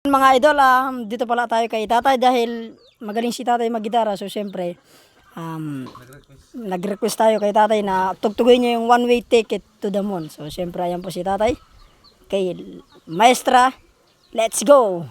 Mga idol, dito pala tayo kay tatay dahil magaling si tatay mag-gitara. So syempre, nag-request tayo kay tatay na tugtugin niya yung One Way Ticket to the Moon. So syempre, ayan po si tatay. Kay Maestra, let's go!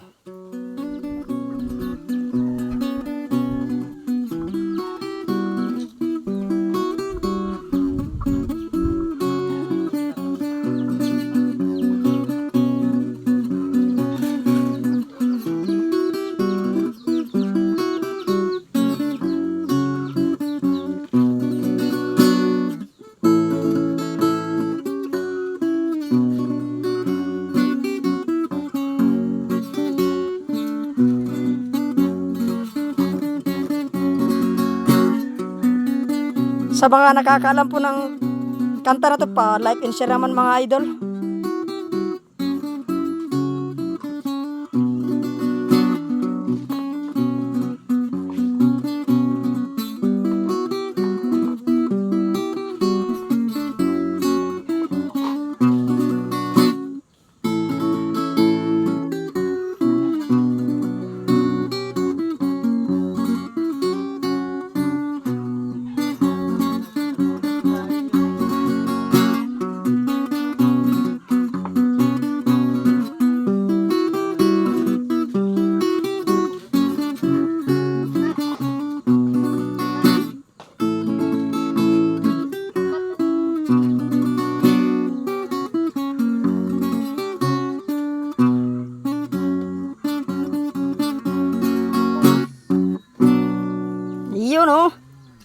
Sa mga nakakaalam po ng kanta na to, pa like and share naman mga idol.